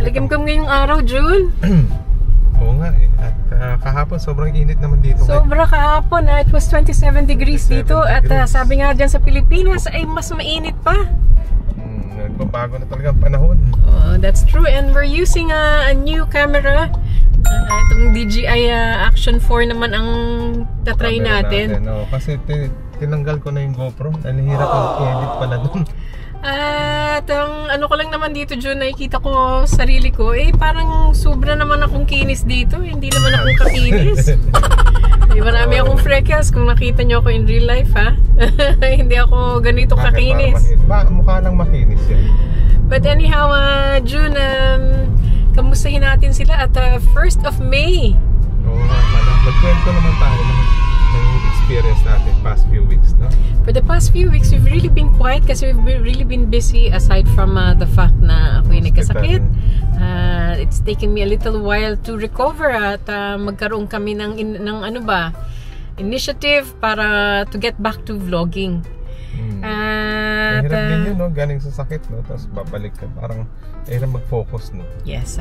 Maligam-gam ngayong araw, June. Oo nga eh. At kahapon sobrang init naman dito. Sobra kahapon. It was 27 degrees 27 dito. Degrees. At sabi nga dyan sa Pilipinas ay mas mainit pa. Nagbabago na talaga ang panahon. Oh, that's true. And we're using a new camera. Itong DJI Action 4 naman ang tatry natin. Kasi tinanggal ko na yung GoPro. Ang hirap i-edit pala dun. At ang ano ko lang naman dito, June, nakikita ko sarili ko, parang sobra naman akong kinis dito. Hindi naman akong kakinis. Marami akong freckles kung nakita nyo ako in real life, ha? Hindi ako ganito kakinis. Mukha lang makinis yan. But anyhow, June, kamustahin natin sila at 1st of May. Oo nga pala. Magkwento naman tayo ng experience natin past few weeks, no? For the past few weeks, we've really been quiet kasi we've really been busy aside from the fact na ako'y nagkasakit. It's taken me a little while to recover at magkaroon kami ng initiative para to get back to vlogging. Mahirap din yun, no? Galing sa sakit, no? Tapos babalik ka, parang mahirap mag-focus, no? Yes.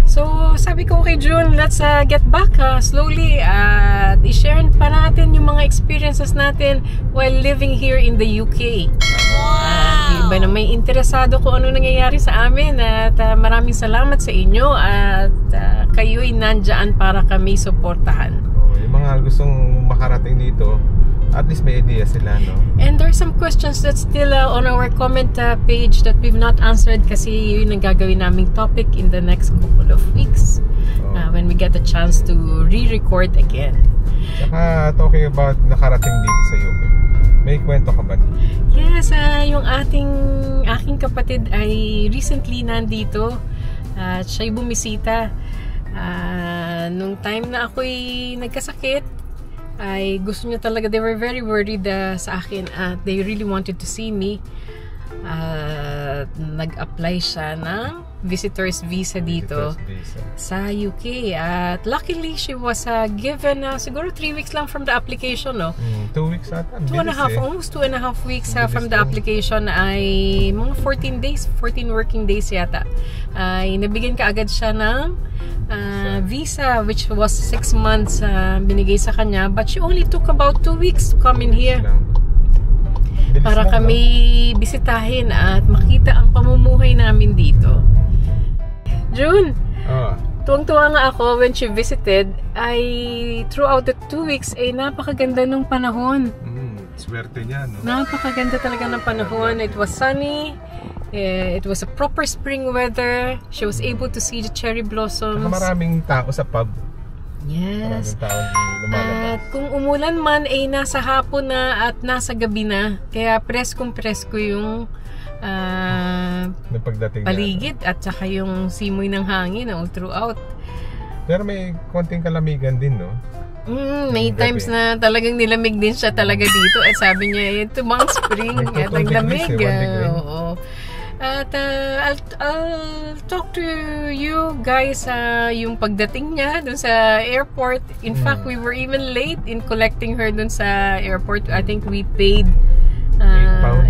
So, sabi ko kay June, let's get back slowly at i-share pa natin yung mga experiences natin while living here in the UK. Wow! Iba na may interesado kung ano nangyayari sa amin at maraming salamat sa inyo at kayo'y nandyan para kami suportahan. Yung mga gustong makarating dito, at least may idea sila, no? And there are some questions that's still on our comment page that we've not answered kasi yun ang gagawin naming topic in the next couple of weeks when we get a chance to re-record again. Saka talking about nakarating dito sa UK, may kwento ka ba? Yes, yung aking kapatid ay recently nandito at siya'y bumisita. Nung time na ako'y nagkasakit, ay gusto niya talaga, they were very worried sa akin at they really wanted to see me. Nag-apply siya ng visitor's visa dito sa UK at luckily she was given siguro 3 weeks lang from the application, no? 2 weeks ata. 2.5, almost 2.5 weeks from the application ay mga 14 working days yata. Ay nabigyan ka agad siya ng visa which was 6 months binigay sa kanya, but she only took about 2 weeks to come in here para kami bisitahin at makita ang pamumuhay namin dito. June, tuwang-tuwa nga ako when she visited ay throughout the 2 weeks ay napakaganda ng panahon. Swerte niya, no? Napakaganda talaga ng panahon. It was sunny. It was a proper spring weather. She was able to see the cherry blossoms. Maraming tao sa pub. Yes. Maraming tao lumalabas. At kung umulan man ay nasa hapon na at nasa gabi na. Kaya preskong-presko yung paligid at saka yung simoy ng hangin all throughout. Pero may konting kalamigan din, no? May times na talagang nilamig din siya talaga dito. At sabi niya, ito bang spring at ang lamig. Oo. At I'll talk to you guys yung pagdating niya dun sa airport. In fact, we were even late in collecting her dun sa airport. I think we paid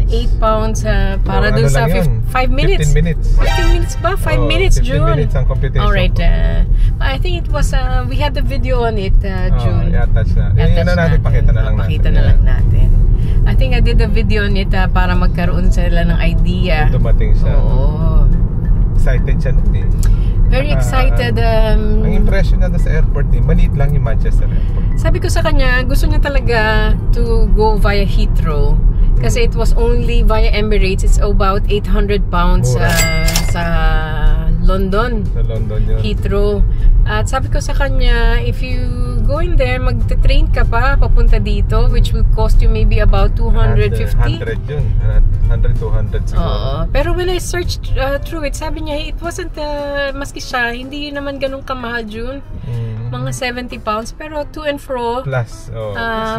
8 pounds para dun sa 5 minutes. 15 minutes. 15 minutes ba? 5 minutes, June. 15 minutes ang computation. Alright. I think it was, we had the video on it, June. I-attach na. Pakita na lang natin. I think I did a video on it para magkaroon sila ng idea. Dumating siya. Oo. Excited siya nun eh. Very excited. Ang impression na sa airport eh, maliit lang yung Manchester Airport. Sabi ko sa kanya, gusto niya talaga to go via Heathrow. Kasi it was only via Emirates. It's about 800 pounds sa London. Sa London yun. Heathrow. At sabi ko sa kanya, if you go in there, magte-train ka pa papunta dito, which will cost you maybe about 250. 100 yun. 100, 200 siguro. Oo. Pero when I searched through it, sabi niya, it wasn't, maski siya, hindi naman ganun kamahal, June. Mga 70 pounds. Pero to and fro, plus,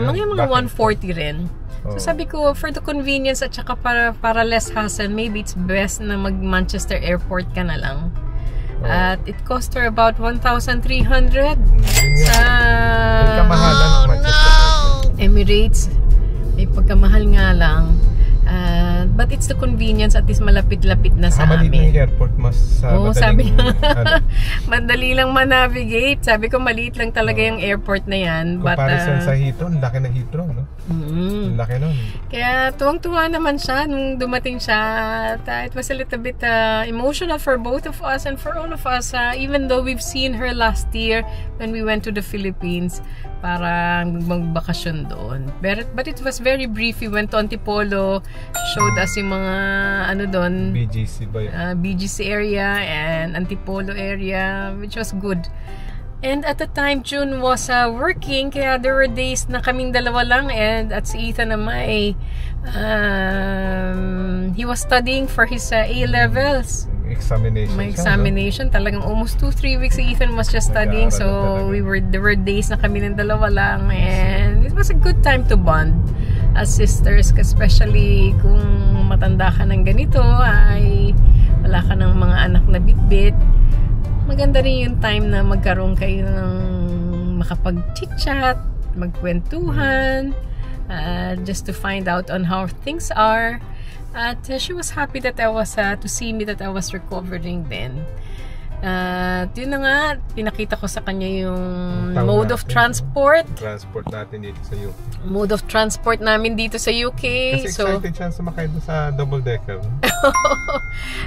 mga 140 rin. So sabi ko, for the convenience at saka para less hassle, maybe it's best na mag-Manchester Airport ka na lang. At it cost her about 1,300 sa pagkamahalan ng Manchester Airport. Emirates. May pagkamahal nga lang. But it's the convenience, at least malapit-lapit na sa maliit na amin. yung airport, mas sabi ano, madali lang manavigate. Sabi ko maliit lang talaga yung airport na yan. Comparison sa Heathrow, laki ng Heathrow, no? Laki nun. Kaya tuwang-tuwa naman siya nung dumating siya. It was a little bit emotional for both of us and for all of us. Even though we've seen her last year when we went to the Philippines para magbakasyon doon. But it was very brief. We went to Antipolo, showed us yung mga ano doon, BGC ba yun? BGC area and Antipolo area, which was good. And at the time, June was working, kaya there were days na kaming dalawa lang, and at si Ethan naman he was studying for his A-levels. Examination. May examination. Talagang almost 2-3 weeks si Ethan was just studying, so there were days na kami ng dalawa lang, and it was a good time to bond as sisters, especially kung matanda ka ng ganito, ay wala ka ng mga anak na bitbit. Maganda rin yung time na magkaroon kayo ng makapag-chit-chat, magkwentuhan, just to find out on how things are. At she was happy that I was to see me that I was recovering then. Yun na nga, pinakita ko sa kanya yung mode of transport. Transport natin dito sa UK. Mode of transport namin dito sa UK. Kasi excited siya sumakay doon sa double-decker.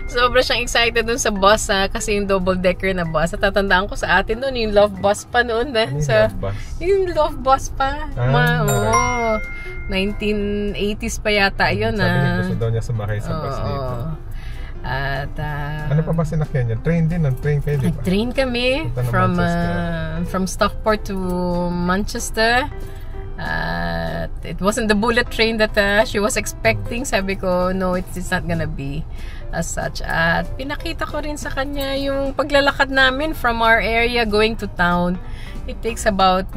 Sobra siyang excited doon sa bus kasi yung double-decker na bus. Tatandaan ko sa atin doon, yung Love Bus pa noon. Love Bus? Yung Love Bus pa. 1980s pa yata yun. Sabi niya gusto daw niya sumakay sa bus dito. At ano pa ba sinakyan niya? Train din, train kayo, di ba? Nag-train kami from Stockport to Manchester. It wasn't the bullet train that she was expecting. Sabi ko, no, it's not gonna be as such. At pinakita ko rin sa kanya yung paglalakad namin from our area going to town. It takes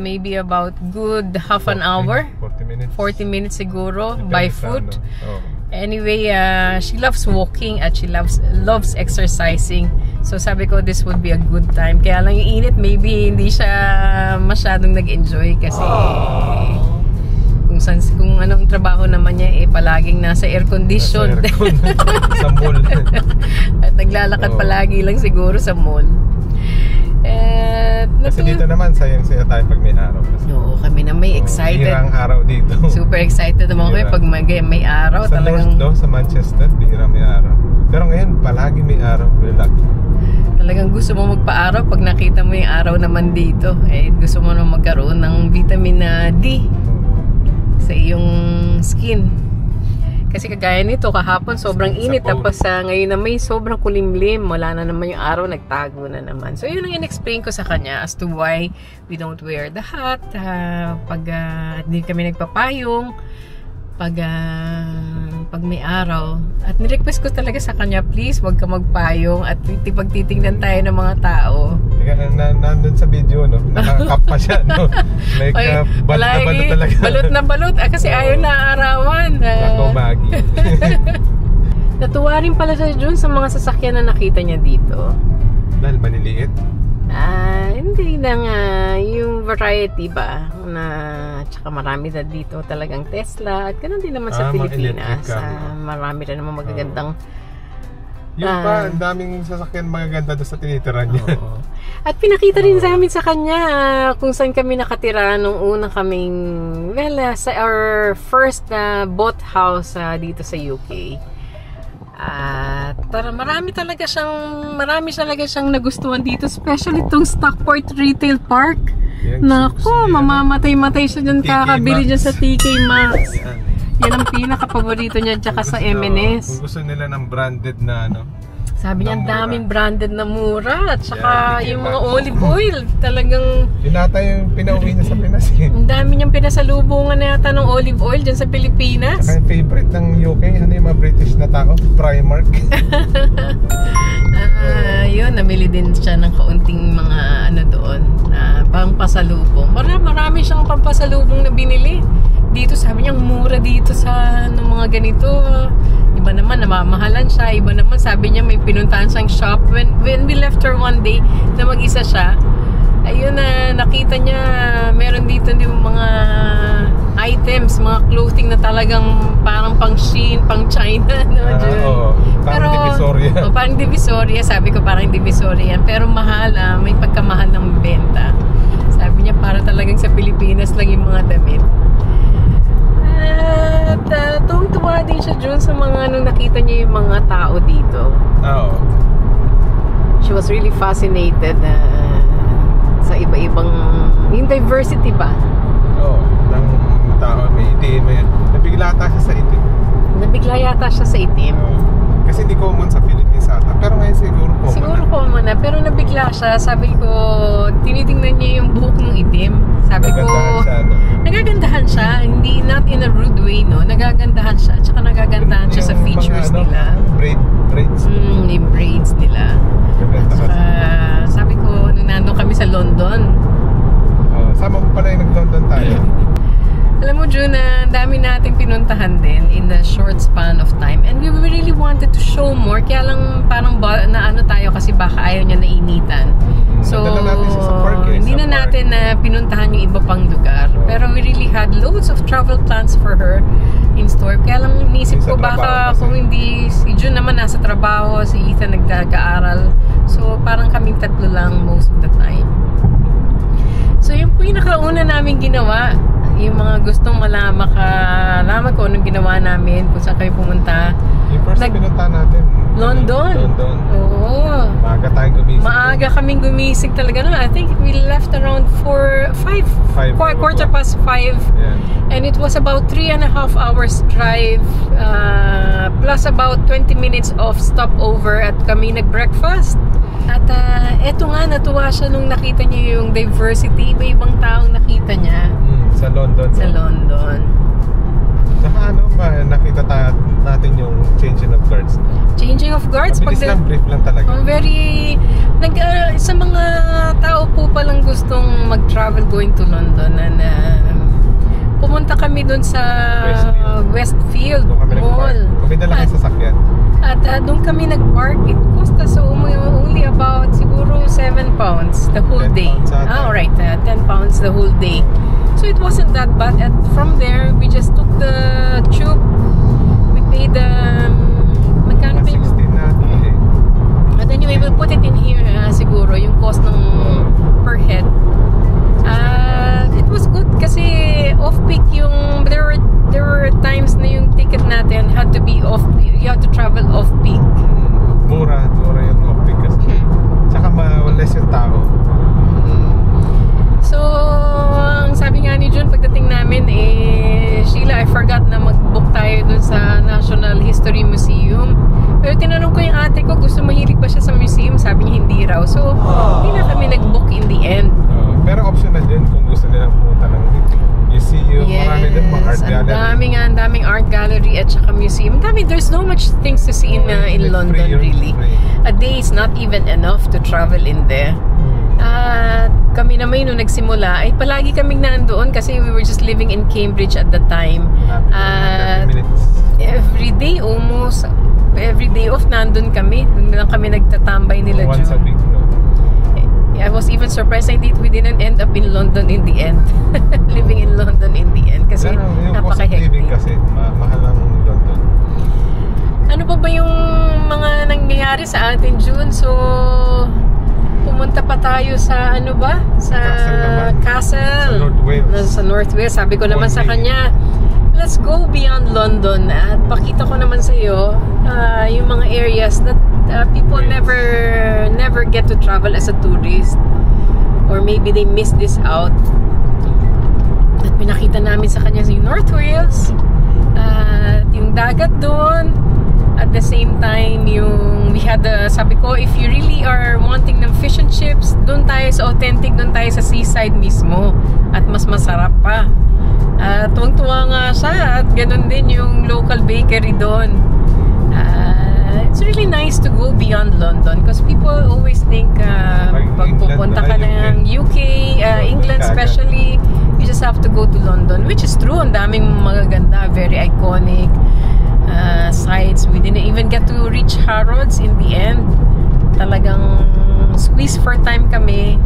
maybe about good half an hour. 40 minutes. 40 minutes siguro by foot. Oh. Anyway, she loves walking at she loves exercising. So sabi ko, this would be a good time. Kaya lang yung init, maybe hindi siya masyadong nag-enjoy kasi kung anong trabaho naman niya palaging nasa air condition. Sa mall. At naglalakad palagi lang siguro sa mall. Kasi dito naman sayang-saya tayo pag may araw. Oo, kami na may excited. Bihirang araw dito. Super excited naman kayo pag may araw. Sa talagang North sa Manchester, bihirang may araw. Pero ngayon, palagi may araw. Relax. Talagang gusto mo magpa-araw pag nakita mo yung araw naman dito. Gusto mo na magkaroon ng vitamin D sa iyong skin. Kasi kagaya nito, kahapon sobrang init, tapos ngayon na may sobrang kulimlim, wala na naman yung araw, nagtago na naman. So yun ang in-explain ko sa kanya as to why we don't wear the hat, pag hindi kami nagpapayong, pag may araw. At nirequest ko talaga sa kanya, please, wag ka magpayong at pagtitingnan tayo ng mga tao. Nandun sa video, no? Nakakap pa siya, no? Like, balot na balot talaga. Balot na balot, kasi ayaw na arawan. Nakobagi. Natuwa rin pala siya dun sa mga sasakyan na nakita niya dito. Dahil maniliit? Hindi na nga. Yung variety ba? Tsaka marami na dito talagang Tesla. At ganoon din naman sa Pilipinas. Marami na naman magagandang yung pa, ang daming sasakyan magaganda doon sa tinitira niya. At pinakita rin sa amin sa kanya kung saan kami nakatira nung una kaming, sa our first bought house dito sa UK. At marami talaga siyang nagustuhan dito, especially itong Stockport Retail Park. Nako, mamamatay-matay siya dyan, kakabili dyan sa TK Maxx. Yan ang pinaka-paborito niya, tsaka sa M&S. Kung gusto nila ng branded na sabi niya, daming branded na mura. At saka yung mga olive oil, talagang yun ata yung pinauwi niya sa Pinas. Ang dami niyang pinasalubungan na yata ng olive oil dyan sa Pilipinas. Saka yung favorite ng UK, yung mga British na tao, Primark. Yun, namili din siya ng kaunting mga doon, pangpasalubong. Marami siyang pampasalubong na binili. Dito sabi niya, mura dito sa mga ganito. Iba naman, namamahalan siya. Iba naman, sabi niya, may pinuntahan siyang shop. When we left her one day, na mag-isa siya, ayun nakita niya, meron dito yung mga items, mga clothing na talagang parang pang Shein, pang China, no, Jun? Parang Divisoria. Parang Divisoria, sabi ko parang Divisoria yan. Pero mahal, may pagkamahal ng benta. Sabi niya para talagang sa Pilipinas lang yung mga damit. At tuwang-tuwa din siya, Jun, sa mga nung nakita niya yung mga tao dito. Oo. She was really fascinated sa iba-ibang, yung diversity ba? Oo, ng tao, may itim, nabigla ata siya sa itim. Nabigla yata siya sa itim. Kasi hindi common sa Philippines ata, pero ngayon siguro common. Siguro common na, pero nabigla siya. Sabi ko, tinitingnan niya yung buhok ng itim. Sabi ko, nagagandahan siya, hindi, not in a rude way, no? Nagagandahan siya, at saka nagagandahan siya sa features nila. Braids. Yung braids nila. At saka, sabi ko, nung nandun kami sa London. Sama mo pala yung nag-London tayo. Alam mo, Jun, ang dami natin pinuntahan din in a short span of time. And we really wanted to show more. Kaya lang parang na ano tayo kasi baka ayaw niya nainitan. So, hindi na natin na pinuntahan yung iba pang lugar. Pero we really had loads of travel plans for her in store. Kaya lang inisip ko baka kung hindi, si Jun naman nasa trabaho, si Ethan nagkakaaral. So, parang kaming tatlo lang most of the time. So, yung pinakauna namin ginawa, yung mga gustong malaman ko anong ginawa namin, kung saan kayo pumunta. Yung first pinunta natin, London. Oo. Maaga tayong gumising. Maaga kaming gumising talaga. No? I think we left around 5:45. Yeah. And it was about 3.5 hours drive, plus about 20 minutes of stopover at kami nag-breakfast. At eto nga, natuwa siya nung nakita niya yung diversity, iba-ibang taong nakita niya. Sa London. Sa London. Saka nakita natin yung changing of guards. Changing of guards? Mabilis lang, brief lang talaga. Sa mga tao po palang gustong mag-travel going to London, and pumunta kami dun sa Westfield Mall. Kami dala kayo sa sakyan. At doon kami nag-park. It cost us only about siguro 7 pounds the whole day. Alright, 10 pounds the whole day. So it wasn't that bad. And from there, we just took the tube. We paid magkano ba yung 16 natin eh. But anyway, we'll put it in here siguro yung cost ng per head. It was good kasi off-peak yung there were times na yung ticket natin had to be you have to travel off-peak. Mura yung off-peak kasi. Tsaka less yung tao. So, ang sabi nga ni Jun pagdating namin Sheila, I forgot na mag-book tayo dun sa National History Museum. Pero tinanong ko yung ate ko, mahilig ba siya sa museum? Sabi niya hindi raw. So, hindi na kami nag-book in the end. Pero optional din kung gusto nilang pumunta ng museum. Yes, marami din mga art gallery. Ang daming art gallery at saka museum. There's no much things to see in London really. A day is not even enough to travel in there. Kami naman nung nagsimula ay palagi kaming nandoon kasi we were just living in Cambridge at the time. Almost every day off nandun kami. Doon lang kami nagtatambay nila June. Once a week, no? I was even surprised we didn't end up in London in the end. Living in London in the end kasi napaka-hectic. Kasi mahal ang London. Ano pa ba yung mga nangyayari sa atin, June? So, pumunta pa tayo sa sa Castle. Sa North Wales. Sa North Wales. Sabi ko naman sa kanya, let's go beyond London at pakita ko naman sa iyo yung mga areas that people never get to travel as a tourist, or maybe they miss this out. At pinakita namin sa kanya yung North Wales at yung dagat doon. At the same time, we had sabi ko, if you really are wanting ng fish and chips, doon tayo sa authentic, doon tayo sa seaside mismo. At mas masarap pa. Tuwang-tuwa nga siya. At ganun din yung local bakery doon. It's really nice to go beyond London because people always think pag pupunta ka ng UK, England especially, you just have to go to London, which is true. Ang daming magaganda, very iconic sites. We didn't even get to reach Harrods in the end. Talagang squeeze for time kami.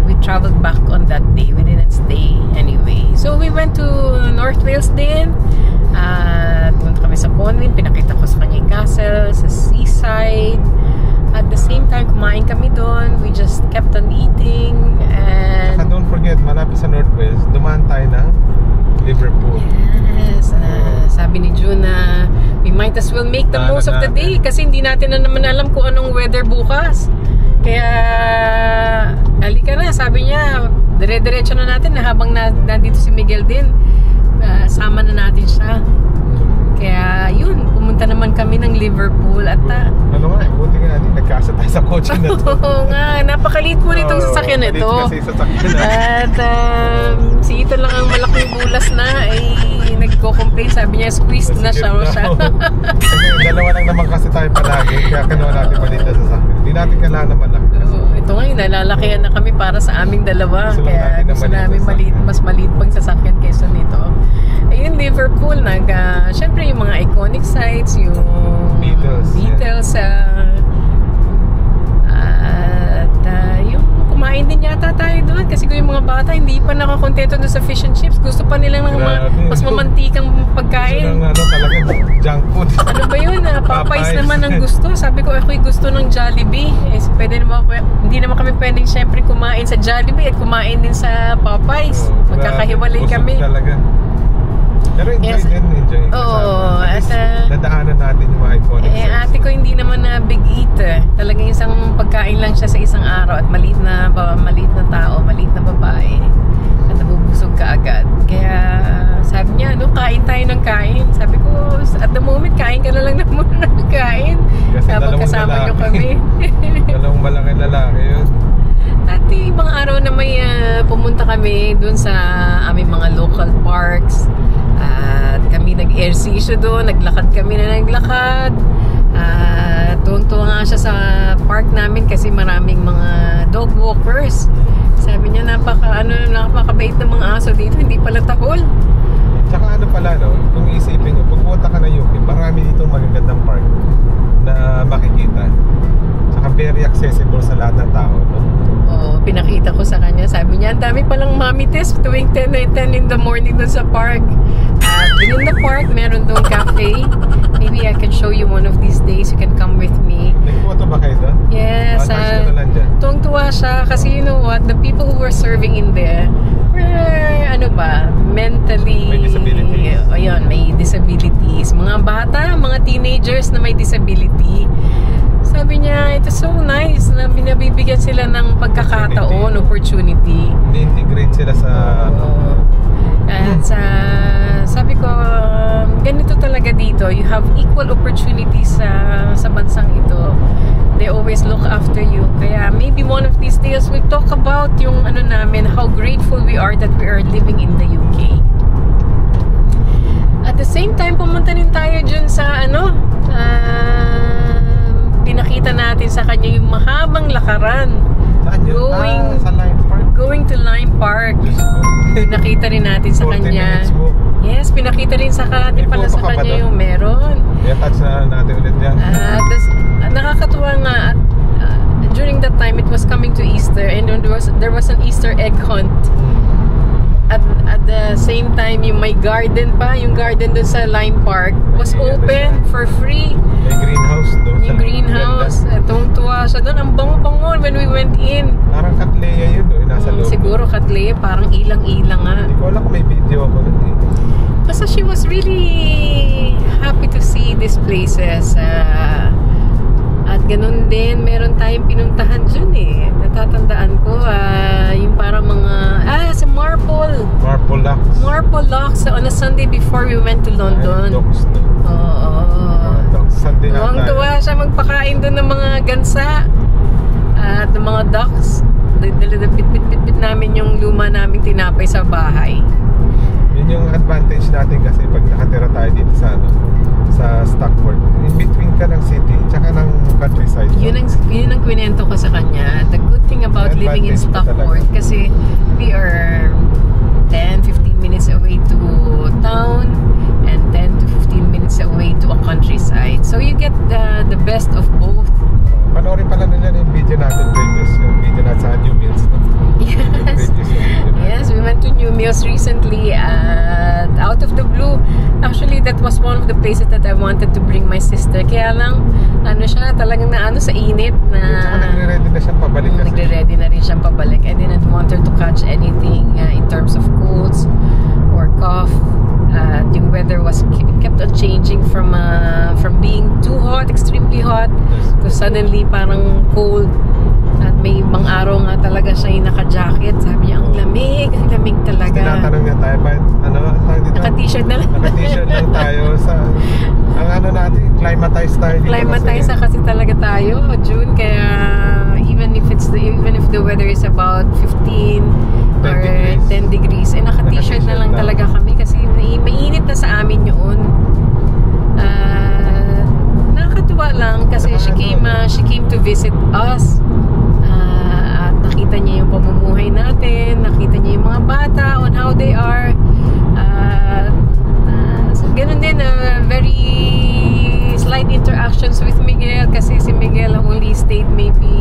We traveled back on that day. We didn't stay anyway. So we went to North Wales din. Pumunta kami sa Conwy. Pinakita ko sa kanya yung castle, sa seaside. At the same time, kumain kami doon. We just kept on eating. And Saka don't forget, malapit sa North Wales, dumaan tayo ng Liverpool. yes, sabi ni June na we might as well make the most of the day kasi hindi natin na naman alam kung anong weather bukas. Kaya halika na, sabi niya, dire-diretso na natin na habang nandito si Miguel din, sama na natin siya. Kaya yun, pumunta naman kami ng Liverpool at ano nga, buti nga din, nagkasa tayo sa kotse na to. oo nga, napakaliit po nitong sasakyan na ito. Kasi sasakyan na. At si Ito lang ang malaking bulas na ay nagko-complain, sabi niya squeezed na siya. Kasi dalawa lang naman kasi tayo palagi, kaya kinuha natin maliit na sasakyan. Hindi natin kailangan na malaki. Ito ngayon, nalalakihan na kami para sa aming dalawa. Gusto Kaya natin gusto na namin mas maliit pang sasakyan kaysa nito. Ayun, Liverpool, syempre yung mga iconic sites, yung Beatles, at yung kumain din yata tayo doon kasi yung mga bata hindi pa nakakontento doon sa fish and chips, gusto pa nilang ng mas mamantikang pagkain. Talagang junk food. Ano ba yun? Popeyes naman ang gusto. Sabi ko, ako'y gusto ng Jollibee. Hindi naman kami pwedeng syempre kumain sa Jollibee at kumain din sa Popeyes. Magkakahiwalay kami. Talaga. Pero enjoy. Oo. At nadaanan natin yung mga iconic sites. Ate ko hindi naman na big eater. Talagang isang pagkain lang siya sa isang araw at maliit na tao, maliit na babae. At nabubusog ka agad. Kaya sabi niya, kain tayo ng kain. Sabi ko, at the moment, kain ka na lang na muna ng kain. Habang kasama niyo kami. Dalawang malaking lalaki yun. At ibang araw na may pumunta kami dun sa aming mga local parks. At kami nag-exercise doon, naglakad kami na naglakad. Tuwang-tuwa nga siya sa park namin kasi maraming mga dog walkers. Sabi niya, napakabait ng mga aso dito, hindi pala tahol. Tsaka ano pala, kung isipin nyo, pagpunta ka na UK, marami dito magagandang park na makikita. Tsaka very accessible sa lahat ng tao, Oo, pinakita ko sa kanya. Sabi niya, ang dami palang mommy test tuwing 10 in the morning doon sa park. Within the park, meron doon cafe. Maybe I can show you one of these days. You can come with me. Nagphoto ba kayo doon? Yes. Tuwang-tuwa siya kasi you know what? The people who were serving in there were, mentally... May disabilities. Ayun, may disabilities. Mga bata, mga teenagers na may disability. Sabi niya, it's so nice na binabibigyan sila ng pagkakataon, opportunity. Ni-integrate sila sa... At sabi ko, ganito talaga dito. You have equal opportunities sa bansang ito. They always look after you. Kaya maybe one of these days we'll talk about yung namin, how grateful we are that we are living in the UK. At the same time, pumunta din tayo dyan sa pinakita natin sa kanya yung mahabang lakaran. Going to Lime Park. Pinakita rin natin sa kanya. Yes, pinakita rin sa kanya yung meron. I-attach na natin ulit yan. Nakakatuwa nga, during that time it was coming to Easter and there was an Easter egg hunt. At the same time, yung may garden pa, yung garden dun sa Lime Park was open for free. May greenhouse doon. Yung greenhouse, tuwang-tuwa siya doon. Ang bango-bango when we went in. Parang Katleya yun, nasa loob. Siguro Katleya, parang ilang-ilang nga. Hindi ko alam kung may video ako nun eh. Basta she was really happy to see these places. At ganun din, meron tayong pinuntahan dyan eh. Natatandaan ko, yung parang mga, sa Marple Locks on a Sunday before we went to London. Dogs, no? Sunday na tayo. Tuwa siya magpakain doon ng mga gansa at ng mga ducks. Bit namin yung luma naming tinapay sa bahay. Yun yung advantage natin kasi pag nakatira tayo dito sa Stockport, in between ka ng city tsaka ng countryside. Yun ang kwento ko sa kanya. The good thing about living in Stockport kasi we are 10-15 minutes away to town and 10 to 15 minutes away to a countryside. So you get the best of both. Panoorin pala nila yung video natin previous, yung video natin sa New Mills. No? Yes. wanted to bring my sister. Kaya lang, ano siya, talagang naano sa init na... Tsaka nagre-ready na siyang pabalik kasi. Nagre-ready na rin siyang pabalik. I didn't want her to catch anything in terms of colds or cough. The weather was kept on changing from being too hot, extremely hot, to suddenly parang cold. At may ibang araw nga talaga siya yung naka-jacket. Sabi niya, ang lamig talaga. Tinatanong niya tayo, ano dito? Naka-t-shirt na lang. Naka-t-shirt lang tayo sa, ang ano natin, climatized tayo dito. Climatized kasi talaga tayo, June. Kaya even if the weather is about 15 or 10 degrees, naka-t-shirt na lang talaga kami kasi mainit na sa amin yun. Nakakatuwa lang kasi she came to visit us. At nakita niya yung pamumuhay natin, nakita niya yung mga bata on how they are. So ganun din, very slight interactions with Miguel kasi si Miguel only stayed maybe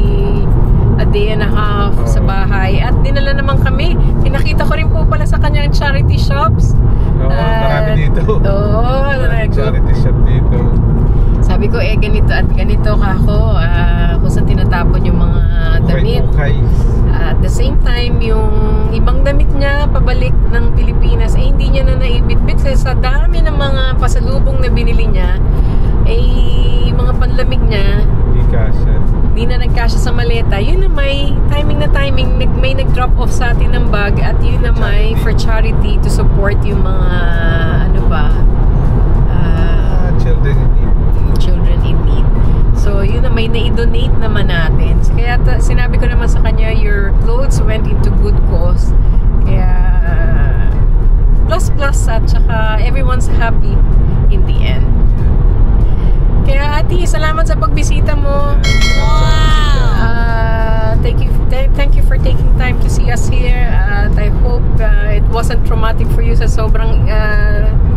a day and a half sa bahay. At dinala naman kami. Pinakita ko rin po pala sa kanya ang charity shops. Marami dito. Charity shop dito. Sabi ko, ganito at ganito kako kung saan tinatapon yung mga damit. At the same time, yung ibang damit niya pabalik ng Pilipinas, hindi niya na naibitbit kasi sa dami ng mga pasalubong na binili niya, mga panlamig niya di na nagkasya sa maleta. Yun na may timing may nag-drop off sa atin ng bag at yun na may for charity to support yung mga children in need. So yun na may na-donate naman natin. Kaya sinabi ko naman sa kanya, your clothes went into good cause. Kaya plus at saka everyone's happy in the end. Kaya ate, salamat sa pagbisita mo. Wow! Thank you for taking time to see us here. At I hope it wasn't traumatic for you sa sobrang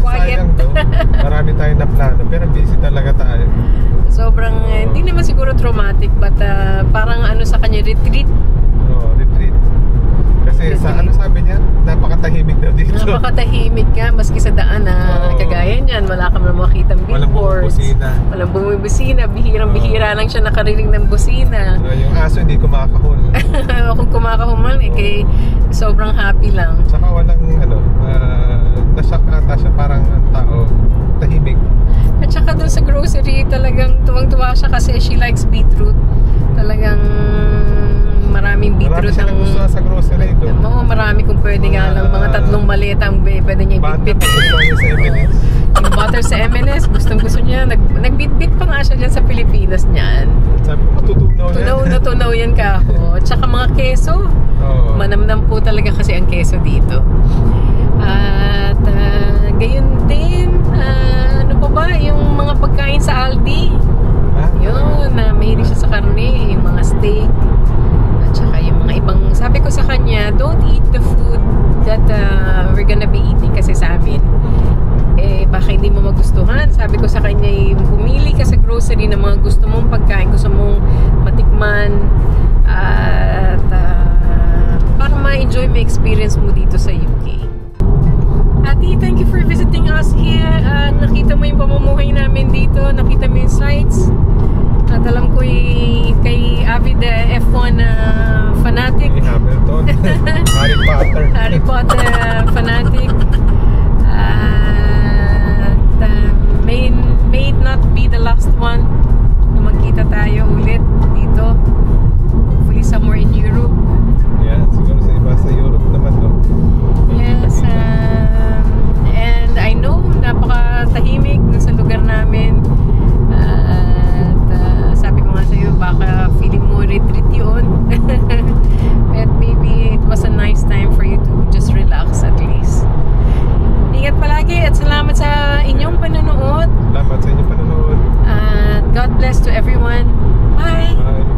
quiet. Sayang to. Marami tayong na plano pero busy talaga tayo. Sobrang hindi naman siguro traumatic but parang sa kanya retreat. Retreat. Kasi sabi niya, napakatahimik daw dito. Napakatahimik ka maski sa daan na kagaya niyan, wala ka naman makitang billboards. Walang bumibusina. Bihirang-bihira lang siya nakarinig ng busina. Yung aso hindi kumakahol. Kung kumakahol kay sobrang happy lang. Saka walang nasyak ata siya, parang ang tao tahimik. At saka dun sa grocery talagang tuwang-tuwa siya kasi she likes beetroot. Talagang maraming beetroot ang gusto sa grocery doon. Marami kung pwede nga lang mga 3 maleta ang pwede niya i-bit-bit. Yung butter sa M&S, gustong-gusto niya. Nag-bit-bit pa nga siya dyan sa Pilipinas niyan. Sabi ko, matutunaw yan. Tunaw yan kako. At saka mga keso. Manamnam po talaga kasi ang keso dito. At gayon din, ano pa ba, yung mga pagkain sa Aldi. Yun, mahilig siya sa karne, yung mga steak. At saka yung mga ibang, sabi ko sa kanya, don't eat the food that we're gonna be eating kasi sa amin. Baka hindi mo magustuhan. Sabi ko sa kanya, pumili ka sa grocery ng mga gusto mong pagkain, gusto mong matikman at para ma-enjoy mo experience mo dito sa UK. Ate, thank you for visiting us here. Nakita mo yung pamumuhay namin dito, nakita mo yung sites. At alam ko kay avid F1 fanatic. Hamilton. Harry Potter fanatic. May it not be the last one na magkita tayo ulit dito. Hopefully somewhere in Europe. Yeah, siguro sa iba sa Europe naman no. Yes, and I know napaka-tahimik dun sa lugar namin. At sabi ko nga sa'yo, baka feeling mo retreat yun. But maybe it was a nice time for you to just relax at least. Ingat palagi at salamat sa inyong panonood. Salamat sa inyong panonood. God bless to everyone. Bye! Bye!